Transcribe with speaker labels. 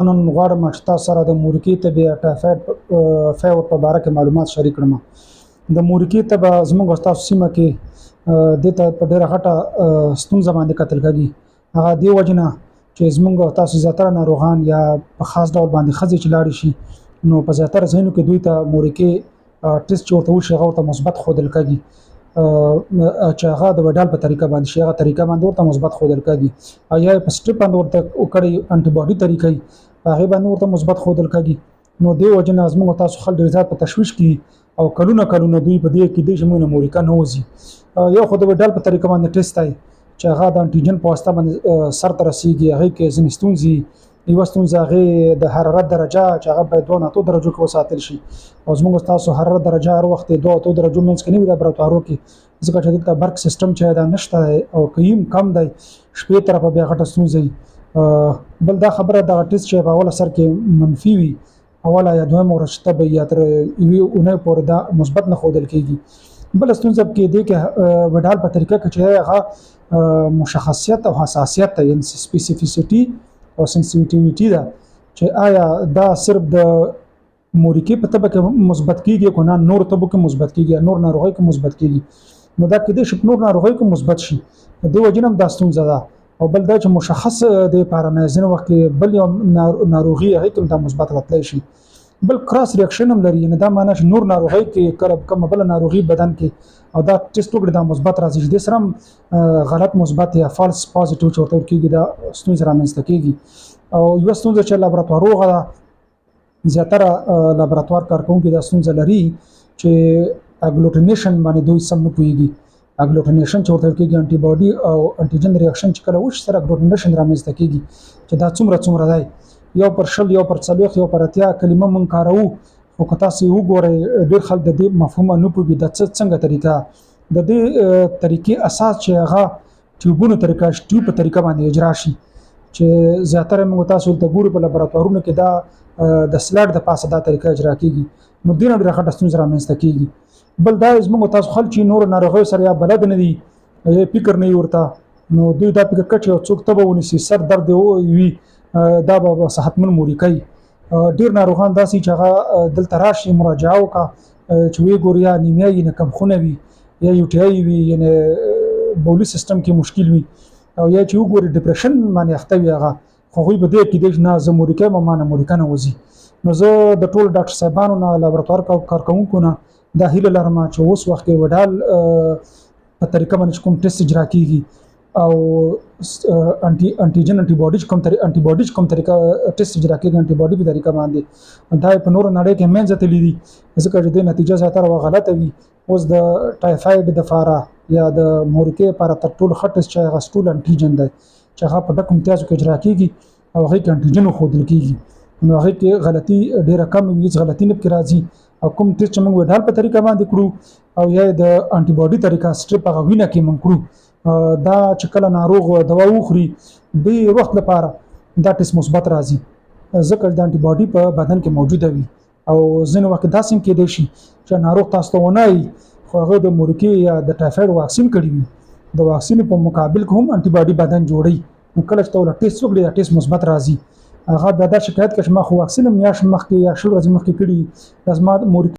Speaker 1: نن غواړم چې تاسو سره د مورکي تبې ټایفاید فایروید په اړه کې معلومات شریک کړم. د مورکي تبه زموږ تاسو سیمه کې دته په ډیره غټه ستونزه باندې کتل کېږي. هغه دی وجنه چې زموږ تاسو زیاتره ناروغان یا په خاص ډول باندې خځې چې لاړ شي نو په زیاتره ځینو کې دوی ته مورکي ټیسټ چې ورته وشي هغه ورته مثبت ښودل کېږي. چې هغه د وډال په طریقه باندې شي هغه طریقه باندې ورته مثبت ښودل کېږي یا په سټپ باندې ورته وکړي انټي باډي طریقې هغه باندې ورته مثبت ښودل کېږي. نو دی وجنه زموږ تاسو خلک ډېر زیات په تشویش کې او کلونه دوی په دې کې د شمونه مورکا نه وځي. یو خو د وډال په طریقه باندې ټیسټ دی چې هغه د انټيجن په واسطه باندې سر ته رسیږي. هغه کې ځینې ستونزې یو ستونزه هغه د حرارت درجه چې هغه باید 2 درجو کې وساتل شي او زموږ تاسو حرارت درجه هر وخت 2 درجو منځ کې نه وي لابراتوارو کې ځکه چې دلته برق سیستم چې دا نشته او قیم کم دی شپې طرفه بیا غټه ستونزه بل دا خبره د ټیسټ چې په اوله سر کې منفي وي اوله یا دویمه ورځ به یا تر یوې اونۍ پورې دا مثبت نه ښودل کېږي. بل ستونزه کې دی کې وډال په طریقه کې چې هغه مشخصیت او حساسیت یعنی سپیسیفیسیټي او سنسیټیویټي ده چې آیا دا صرف د مورکي په تبه کې مثبت کېږي کو نه نور تبه کې مثبت کېږي نور ناروغي کې مثبت کېږي. نو دا کې د شپ نور ناروغي کې مثبت شي د وجنم دا ستونزه ده او بل دا چې مشخص دی پارانایزن وخت بل یو ناروغي هغه کوم د مثبت راتلی شي. بل کراس ریاکشن هم لري نه دا معنی چې نور ناروغي کې کوم بل ناروغي بدن کې او دا ټیسټ وکړي دا مثبت راځي د سره غلط مثبت یا فالس پوزټیو چورته کېږي دا ستونزه رامنځته کېږي. او یو ستونزه چې لابراتوارو غلا زیاتره لابراتوار کارکونکو دا ستونزه لري چې اګلوټینیشن باندې دوی سم نه پوهیږي. اګلوټینیشن چې ورته کېږي انټي باډي او انټيجن ریاکشن چې کله وشي سره اګلوټینیشن رامنځته کېږي چې دا څومره دی یو پر شل یو پر 40 یو پر 80 کلمه مونږ کارو او که تاسو وګورئ ډېر خلک د دې مفهوم نه پوهیږي د څنګه طریقه د دې طریقې اساس چې هغه ټیوبونو طریقه ټیوب په طریقه باندې اجرا شي چې زیاتره موږ تاسو ته ګورو په لابراتوارونو کې دا د سلاټ د پاسه دا طریقه اجرا کیږي نو دینه ډېر غټه ستونزه رامنځته کیږي. بل دا زموږ تاسو خلک چې نور ناروغي سره یا بلد نه دي فکر نه ورته نو دوی دا فکر کټي او څوک تبه ونیسي سر درد وي دا به صحتمن مورکي. ډیر ناروغان داسې چې هغه دلته راشي مراجعه وکړه چې وی ګوریا نیمیا یې نه کم خونه وي یا یو ټي آی وي یعنی بولی سیستم کې مشکل وي او یا چې وګوري ډیپریشن باندې اخته وي هغه خو غوي به دې کې د نه زه مورکي ما نه مورکي نه وځي. نو زه د ټول ډاکټر صاحبانو نه لابراتوار کارکونکو نه دا هیله لرم چې اوس وخت کې وډال په طریقه باندې کوم ټیسټ اجرا کیږي او انټيجن انټي باډي کوم طریقه ټیسټ اجرا کیږي انټي باډي په طریقه باندې دا په نور نړۍ کې منځ ته لیدي ځکه چې د نتیجه زیاتره غلطه وي. اوس د ټایفاید د فاره یا د مورکي لپاره تر ټولو ښه ټیسټ چې هغه سټول انټيجن دی چې هغه په ډک امتیازو کې اجرا کیږي او هغه کې انټيجن ښودل کیږي نو هغه کې غلطي ډیره کم وي غلطي نه کې راځي او کوم ټیسټ چې موږ وډال په طریقه باندې کړو او یا د انټي باډي طریقه سټریپ هغه وینه کې موږ کړو دا چې کله ناروغ دوا وخوري د وخت لپاره دا ټیسټ مثبت راځي ځکه د انټي باډي په بدن کې موجوده وي او ځینې وخت داسې کې دی شي چې ناروغ تاسو ته ونای خو هغه د مورکي یا د ټایفاید واکسین کړی وي د واکسین په مقابل کې هم انټي باډي بدن جوړي نو کله چې ول ټیسټ وکړي دا ټیسټ مثبت راځي هغه بیا دا شکایت کوي چې ما خو واکسین میاش مخکې یا شل ورځې مخکې کړی لازم مورکي